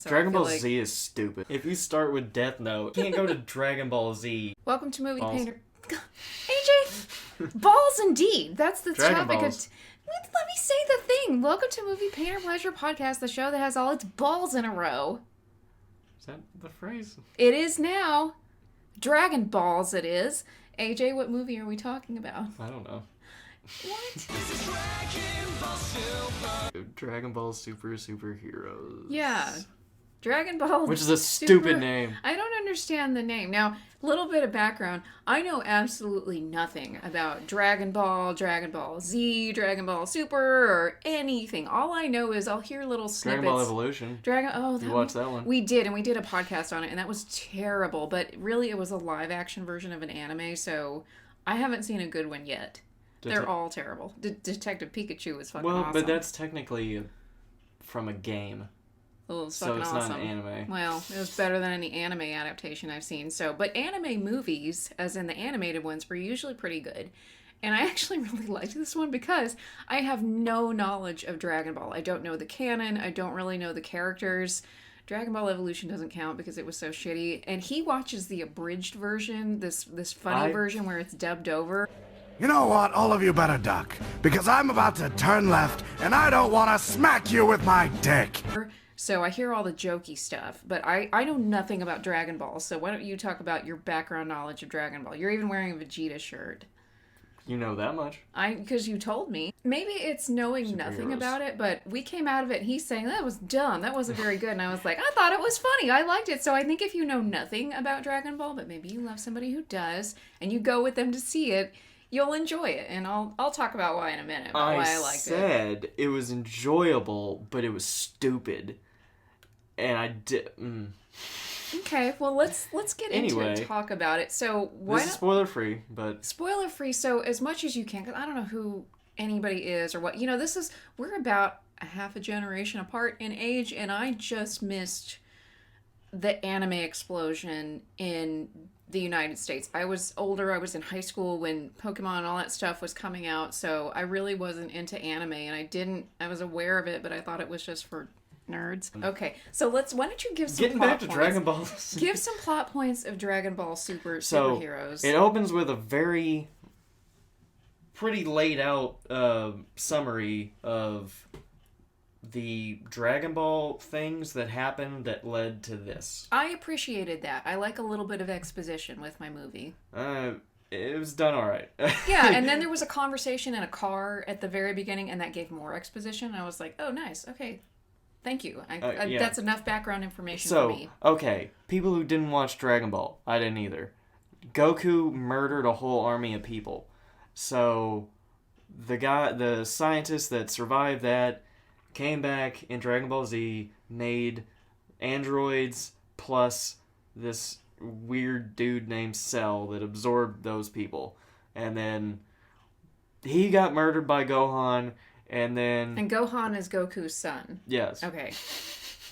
So Dragon Ball Z is stupid. If you start with Death Note, you can't go to Dragon Ball Z. Welcome to Movie Balls. Painter. AJ! Balls indeed. That's the Dragon topic. Balls. Let me say the thing. Welcome to Movie Painter Pleasure Podcast, the show that has all its balls in a row. Is that the phrase? It is now. Dragon Balls it is. AJ, what movie are we talking about? I don't know. What? Dragon Ball SuperHeroes. Yeah. Dragon Ball. Which is a stupid name. I don't understand the name. Now, a little bit of background. I know absolutely nothing about Dragon Ball Z, Dragon Ball Super, or anything. All I know is I'll hear little snippets. Dragon Ball Evolution. You watched that one? We did, and we did a podcast on it, and that was terrible. But really, it was a live-action version of an anime, so I haven't seen a good one yet. They're all terrible. Detective Pikachu is fucking awesome. Well, but that's technically from a game. Oh, it's so fucking it's awesome. not an anime. Well, it was better than any anime adaptation I've seen. But anime movies, as in the animated ones, were usually pretty good. And I actually really liked this one because I have no knowledge of Dragon Ball. I don't know the canon. I don't really know the characters. Dragon Ball Evolution doesn't count because it was so shitty. And he watches the abridged version, this funny version where it's dubbed over. You know what? All of you better duck, because I'm about to turn left, and I don't want to smack you with my dick. So I hear all the jokey stuff, but I know nothing about Dragon Ball, so why don't you talk about your background knowledge of Dragon Ball? You're even wearing a Vegeta shirt. You know that much? Because you told me. Maybe it's knowing nothing about it, but we came out of it and he's saying, that was dumb, that wasn't very good, and I was like, I thought it was funny, I liked it. So I think if you know nothing about Dragon Ball, but maybe you love somebody who does, and you go with them to see it, you'll enjoy it, and I'll talk about why in a minute, about why I liked it. I said it was enjoyable, but it was stupid. And I did... Okay, well, let's get into it and talk about it. So this is spoiler-free, but... Spoiler-free, so as much as you can, because I don't know who anybody is or what. You know, we're about a half a generation apart in age, and I just missed the anime explosion in the United States. I was older, I was in high school when Pokemon and all that stuff was coming out, so I really wasn't into anime, and I was aware of it, but I thought it was just for nerds. Okay, so why don't you give some Getting plot back to points. Dragon Ball. Give some plot points of Dragon Ball SuperHeroes. It opens with a pretty laid out summary of the Dragon Ball things that happened that led to this. I appreciated that. I like a little bit of exposition with my movie. It was done alright. Yeah, and then there was a conversation in a car at the very beginning, and that gave more exposition. And I was like, oh, nice. Okay. Thank you. Yeah. That's enough background information for me. Okay. People who didn't watch Dragon Ball. I didn't either. Goku murdered a whole army of people. So, the scientist that survived that came back in Dragon Ball Z, made androids plus this weird dude named Cell that absorbed those people. And then he got murdered by Gohan, and then... And Gohan is Goku's son. Yes. Okay.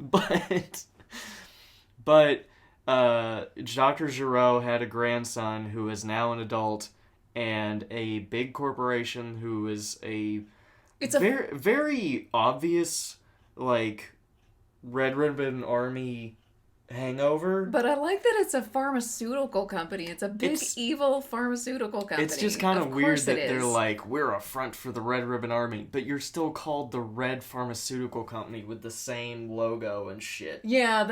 But Dr. Gero had a grandson who is now an adult, and a big corporation who is It's very obvious, like, Red Ribbon Army hangover. But I like that it's a pharmaceutical company. It's a big, evil pharmaceutical company. It's just kind of weird that they're like, we're a front for the Red Ribbon Army, but you're still called the Red Pharmaceutical Company with the same logo and shit. Yeah,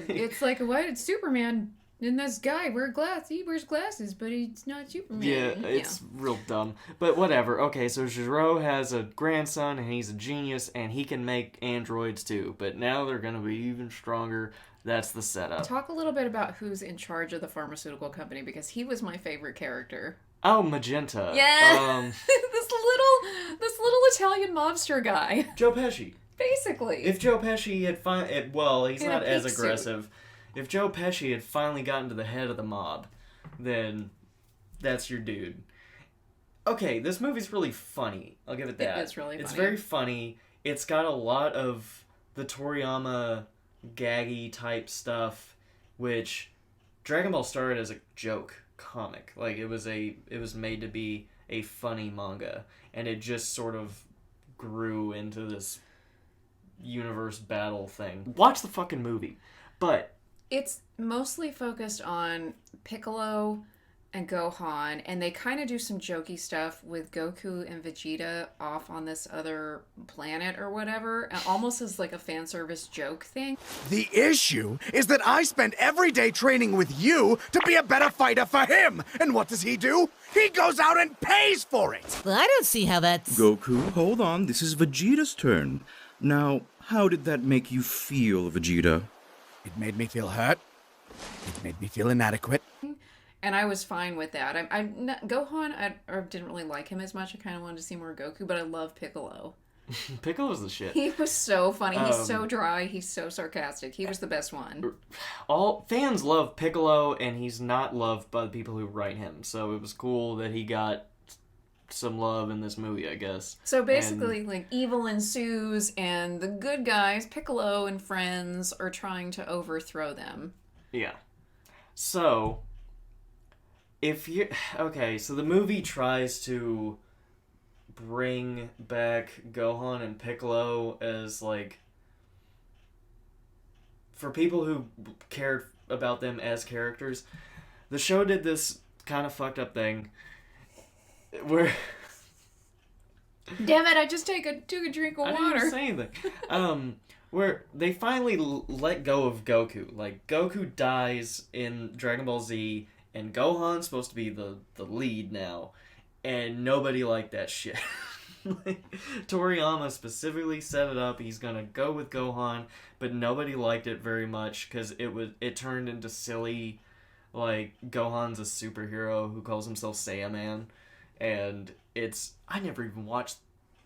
it's like, why did Superman... And this guy he wears glasses, but he's not Superman. Yeah, it's real dumb. But whatever. Okay, so Gero has a grandson, and he's a genius, and he can make androids too. But now they're going to be even stronger. That's the setup. Talk a little bit about who's in charge of the pharmaceutical company, because he was my favorite character. Oh, Magenta. Yeah, this little Italian mobster guy. Joe Pesci. Basically. If Joe Pesci had he's not as aggressive. If Joe Pesci had finally gotten to the head of the mob, then that's your dude. Okay, this movie's really funny. I'll give it that. It's really funny. It's very funny. It's got a lot of the Toriyama gaggy type stuff, which Dragon Ball started as a joke comic. Like, it was made to be a funny manga, and it just sort of grew into this universe battle thing. Watch the fucking movie. But It's mostly focused on Piccolo and Gohan, and they kind of do some jokey stuff with Goku and Vegeta off on this other planet or whatever, almost as like a fan service joke thing. The issue is that I spend every day training with you to be a better fighter for him. And what does he do? He goes out and pays for it. Well, I don't see how that's... Goku, hold on. This is Vegeta's turn. Now, how did that make you feel, Vegeta? It made me feel hurt. It made me feel inadequate. And I was fine with that. Gohan, I didn't really like him as much. I kind of wanted to see more Goku, but I love Piccolo. Piccolo's the shit. He was so funny. He's so dry. He's so sarcastic. He was the best one. All fans love Piccolo, and he's not loved by the people who write him. So it was cool that he got some love in this movie, I guess. So basically, like, evil ensues, and the good guys, Piccolo and friends, are trying to overthrow them. Yeah. So, so the movie tries to bring back Gohan and Piccolo as, like, for people who cared about them as characters. The show did this kind of fucked up thing where... Damn it, I just took a drink of I water. didn't say anything. Where they finally let go of Goku. Like, Goku dies in Dragon Ball Z, and Gohan's supposed to be the lead now. And nobody liked that shit. Like, Toriyama specifically set it up. He's gonna go with Gohan, but nobody liked it very much because it turned into silly, like, Gohan's a superhero who calls himself Saiyaman. And I never even watched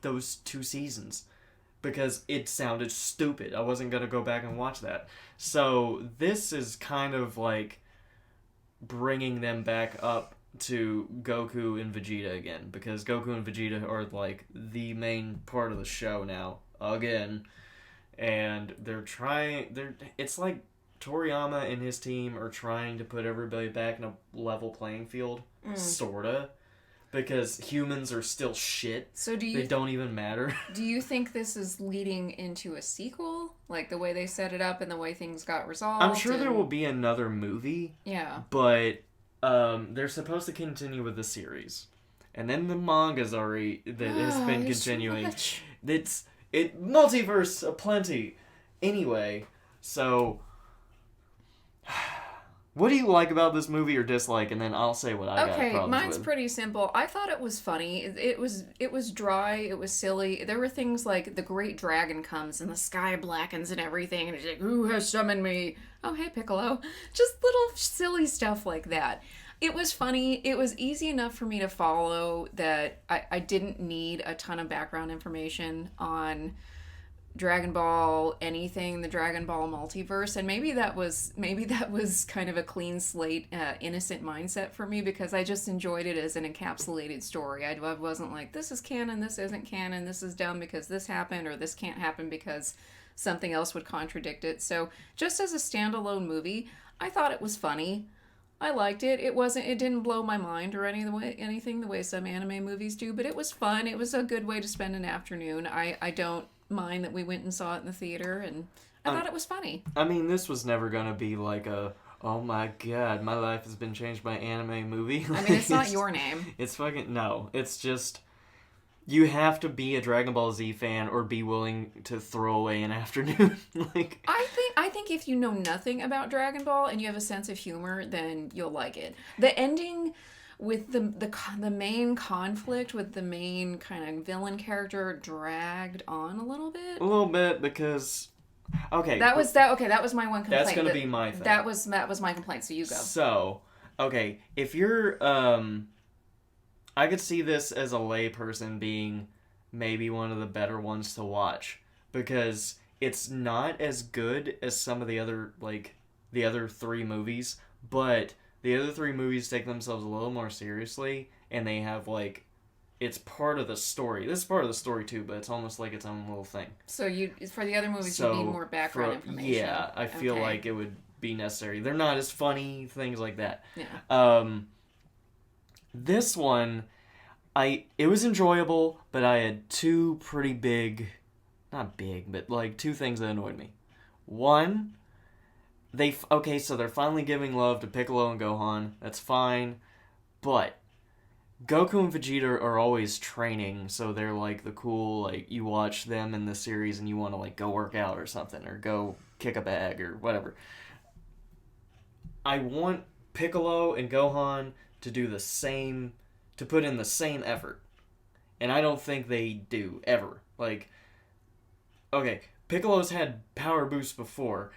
those 2 seasons because it sounded stupid. I wasn't going to go back and watch that. So this is kind of like bringing them back up to Goku and Vegeta again, because Goku and Vegeta are like the main part of the show now again. And it's like Toriyama and his team are trying to put everybody back in a level playing field, sorta. Because humans are still shit. So they don't even matter. Do you think this is leading into a sequel? Like the way they set it up and the way things got resolved? I'm sure there will be another movie. Yeah. But they're supposed to continue with the series. And then the manga's already has been continuing. It's multiverse aplenty. Anyway, so what do you like about this movie or dislike? And then I'll say what I got problems with. Okay, mine's pretty simple. I thought it was funny. It was dry. It was silly. There were things like the Great Dragon comes and the sky blackens and everything, and it's like, who has summoned me? Oh, hey, Piccolo. Just little silly stuff like that. It was funny. It was easy enough for me to follow that I didn't need a ton of background information on Dragon Ball, anything, the Dragon Ball multiverse, and maybe that was kind of a clean slate, innocent mindset for me, because I just enjoyed it as an encapsulated story. I wasn't like, this is canon, this isn't canon, this is dumb because this happened, or this can't happen because something else would contradict it. So just as a standalone movie, I thought it was funny. I liked it. It didn't blow my mind or anything the way some anime movies do, but it was fun. It was a good way to spend an afternoon. I don't mind that we went and saw it in the theater, and I thought it was funny. I mean, this was never gonna be like oh my god, my life has been changed by anime movie. I mean, it's not your name. It's fucking, no. It's just, you have to be a Dragon Ball Z fan or be willing to throw away an afternoon. Like, I think if you know nothing about Dragon Ball and you have a sense of humor, then you'll like it. The ending with the main conflict with the main kind of villain character dragged on a little bit. A little bit, because that was my one complaint. That's gonna be my thing. That was my complaint. So you go. So, okay, if you're I could see this as a layperson being maybe one of the better ones to watch, because it's not as good as some of the other three movies, but the other three movies take themselves a little more seriously, and they have, like, it's part of the story. This is part of the story too, but it's almost like its own little thing. So for the other movies, you need more background information. Yeah, I feel like it would be necessary. They're not as funny, things like that. Yeah. This one, it was enjoyable, but I had two pretty big, not big, but like two things that annoyed me. One, so they're finally giving love to Piccolo and Gohan. That's fine, but Goku and Vegeta are always training, so they're like the cool, like, you watch them in the series and you want to like go work out or something, or go kick a bag or whatever. I want Piccolo and Gohan to do the same, to put in the same effort. And I don't think they do, ever. Like, okay, Piccolo's had power boosts before.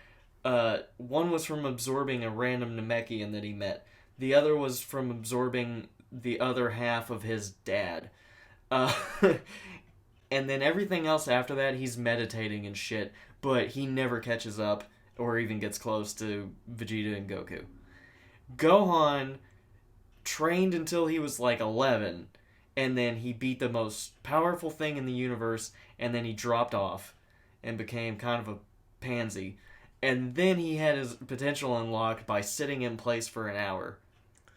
One was from absorbing a random Namekian that he met. The other was from absorbing the other half of his dad. And then everything else after that, he's meditating and shit, but he never catches up or even gets close to Vegeta and Goku. Gohan trained until he was like 11, and then he beat the most powerful thing in the universe, and then he dropped off and became kind of a pansy. And then he had his potential unlocked by sitting in place for an hour.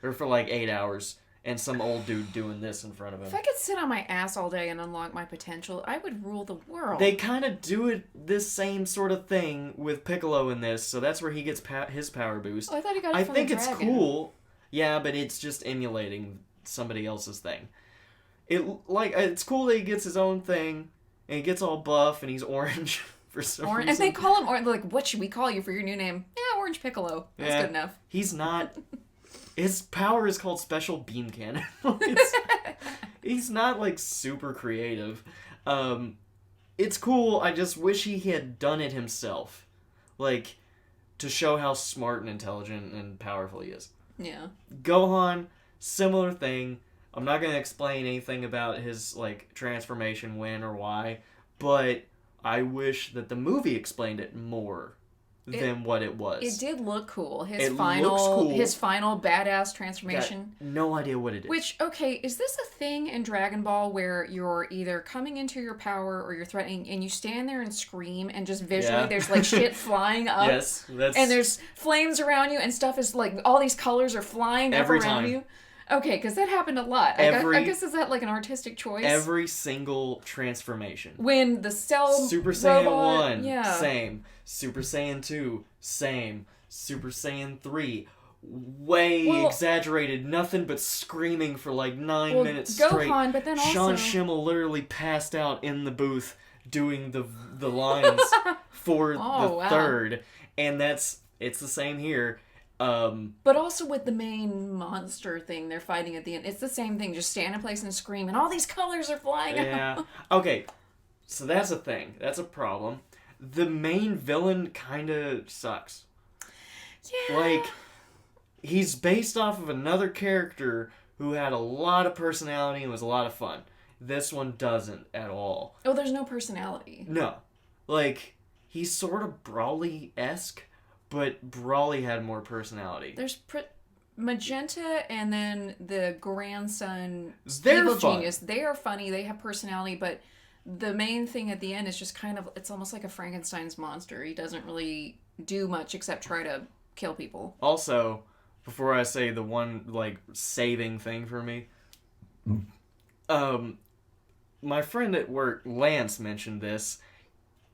Or for like 8 hours, and some old dude doing this in front of him. If I could sit on my ass all day and unlock my potential, I would rule the world. They kind of do it this same sort of thing with Piccolo in this, so that's where he gets his power boost. Oh, I thought he got it from the it's dragon. cool. Yeah, but it's just emulating somebody else's thing. It's cool that he gets his own thing, and he gets all buff, and he's orange for some reason. And they call him orange. Like, what should we call you for your new name? Yeah, Orange Piccolo. That's good enough. He's not... His power is called Special Beam Cannon. He's not, like, super creative. It's cool, I just wish he had done it himself. Like, to show how smart and intelligent and powerful he is. Yeah. Gohan, similar thing. I'm not going to explain anything about his, like, transformation, when or why, but I wish that the movie explained it more than what it was. It did look cool. Looks cool. His final badass transformation. Got no idea what it is. Which, okay, is this a thing in Dragon Ball where you're either coming into your power or you're threatening, and you stand there and scream, and just visually there's like shit flying up? Yes, and there's flames around you, and stuff is like, all these colors are flying up around you. Okay, because that happened a lot. I guess is that like an artistic choice? Every single transformation. When the Cell Super Saiyan robot, 1, same. Super Saiyan 2, same. Super Saiyan 3, exaggerated. Nothing but screaming for like 9 minutes straight. Gohan, but then also... Sean Schimmel literally passed out in the booth doing the lines for third. And it's the same here. But also with the main monster thing they're fighting at the end, it's the same thing. Just stand in place and scream, and all these colors are flying out. Yeah. Okay, so that's a thing. That's a problem. The main villain kind of sucks. Yeah. Like, he's based off of another character who had a lot of personality and was a lot of fun. This one doesn't at all. Oh, there's no personality. No. Like, he's sort of Brawly-esque, but Brawly had more personality. There's Magenta and then the grandson, They're Evil fun. Genius. They are funny. They have personality, but the main thing at the end is just kind of, it's almost like a Frankenstein's monster. He doesn't really do much except try to kill people. Also, before I say the one, like, saving thing for me, my friend at work, Lance, mentioned this.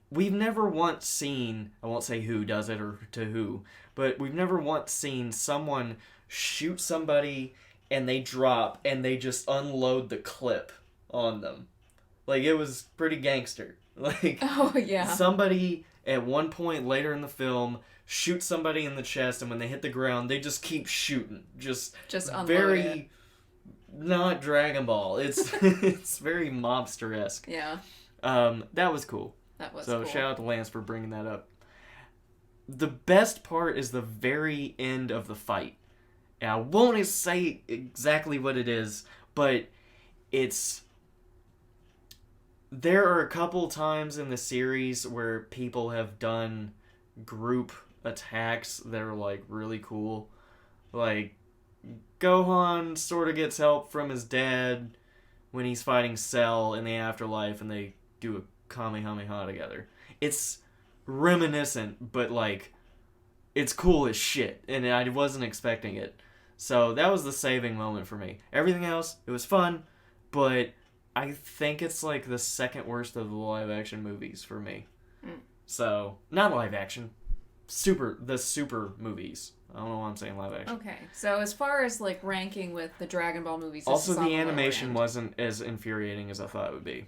We've never once seen, I won't say who does it or to who, but we've never once seen someone shoot somebody and they drop and they just unload the clip on them. Like, it was pretty gangster. Like, oh, yeah. Somebody at one point later in the film shoots somebody in the chest, and when they hit the ground, they just keep shooting. Just unload very it. Not Dragon Ball. It's it's very mobster-esque. Yeah. That was cool. That was so cool. Shout out to Lance for bringing that up. The best part is the very end of the fight. And I won't say exactly what it is, but there are a couple times in the series where people have done group attacks that are, like, really cool. Like, Gohan sort of gets help from his dad when he's fighting Cell in the afterlife, and they do a Kamehameha together. It's reminiscent, but, like, it's cool as shit, and I wasn't expecting it. So that was the saving moment for me. Everything else, it was fun, but I think it's like the second worst of the live action movies for me. So, not live action. The super movies. I don't know why I'm saying live action. Okay, so as far as like ranking with the Dragon Ball movies, this Also, is on the lower animation end. wasn't as infuriating as I thought it would be.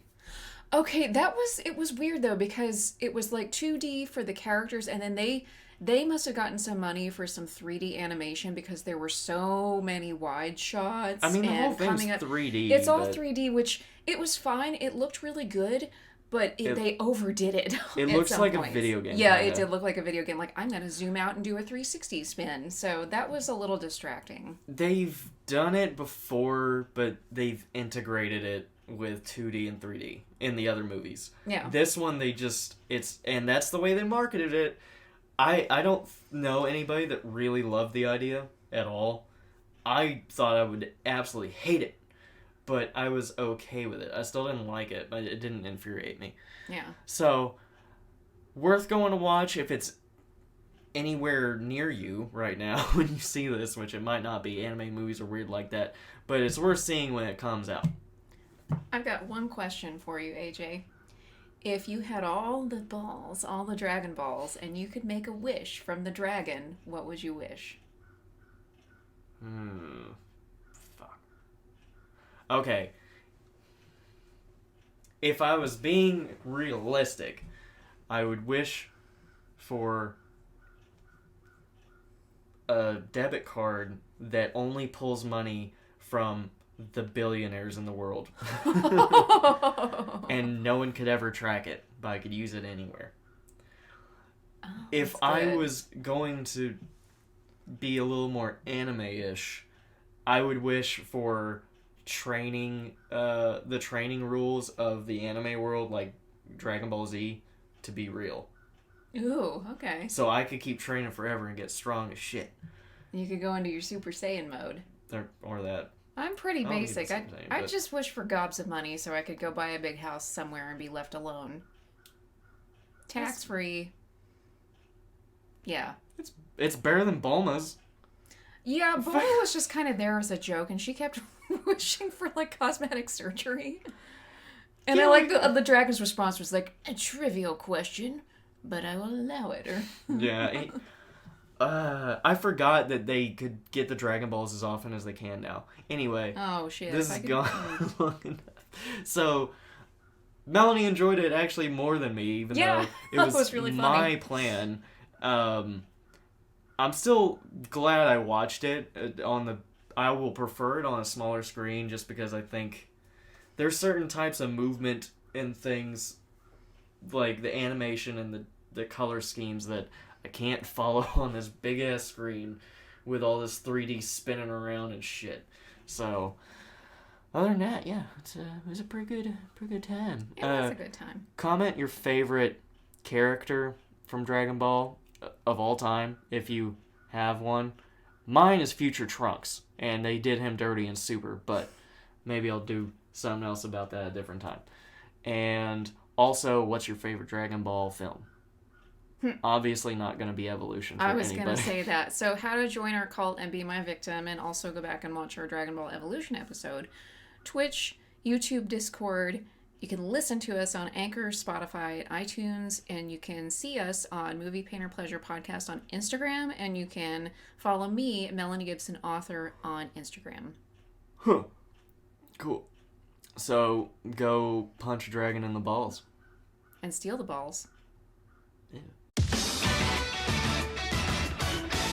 Okay, it was weird though because it was like 2D for the characters, and then they must have gotten some money for some 3D animation because there were so many wide shots. I mean, the whole and thing's coming up, 3D. it's all but 3D, which it was fine. It looked really good, but they overdid it. It at looks some like points. a video game. Yeah, kinda. it did look like a video game. Like, I'm gonna zoom out and do a 360 spin. So that was a little distracting. They've done it before, but they've integrated it with 2D and 3D in the other movies. Yeah. This one, and that's the way they marketed it. I don't know anybody that really loved the idea at all. I thought I would absolutely hate it, but I was okay with it. I still didn't like it, but it didn't infuriate me. Yeah. So, worth going to watch if it's anywhere near you right now when you see this, which it might not be. Anime movies are weird like that, but it's worth seeing when it comes out. I've got one question for you, AJ. If you had all the balls, all the Dragon Balls, and you could make a wish from the dragon, what would you wish? Fuck. Okay. If I was being realistic, I would wish for a debit card that only pulls money from the billionaires in the world. And no one could ever track it, but I could use it anywhere. If I was going to be a little more anime-ish, I would wish for training, the training rules of the anime world, like Dragon Ball Z, to be real. Ooh, okay. So I could keep training forever and get strong as shit. You could go into your Super Saiyan mode. Or that. I'm pretty I don't need basic. the Super Saiyan, I but- just wish for gobs of money so I could go buy a big house somewhere and be left alone. Tax-free. Yeah. It's better than Bulma's. Yeah, Bulma was just kind of there as a joke, and she kept wishing for, like, cosmetic surgery. And Yeah, I like the dragon's response was like, a trivial question, but I will allow it. Or Yeah. I forgot that they could get the Dragon Balls as often as they can now. Anyway, oh, shit. this has gone long enough. So, Melanie enjoyed it actually more than me, even Yeah, though it was, that was really my funny. plan. I'm still glad I watched it I will prefer it on a smaller screen just because I think there's certain types of movement and things like the animation and the color schemes that I can't follow on this big ass screen with all this 3D spinning around and shit. So, other than that, yeah, it was a pretty good time. It was a good time. Comment your favorite character from Dragon Ball of all time, if you have one. Mine is Future Trunks, and they did him dirty in Super, but maybe I'll do something else about that at a different time. And also, what's your favorite Dragon Ball film? Obviously not going to be Evolution for I was anybody. going to say that. So, how to join our cult and be my victim, and also go back and watch our Dragon Ball Evolution episode. Twitch, YouTube, Discord. You can listen to us on Anchor, Spotify, iTunes, and you can see us on Movie Painter Pleasure Podcast on Instagram, and you can follow me, Melanie Gibson, author, on Instagram. Huh. Cool. So, go punch a dragon in the balls. And steal the balls. Yeah.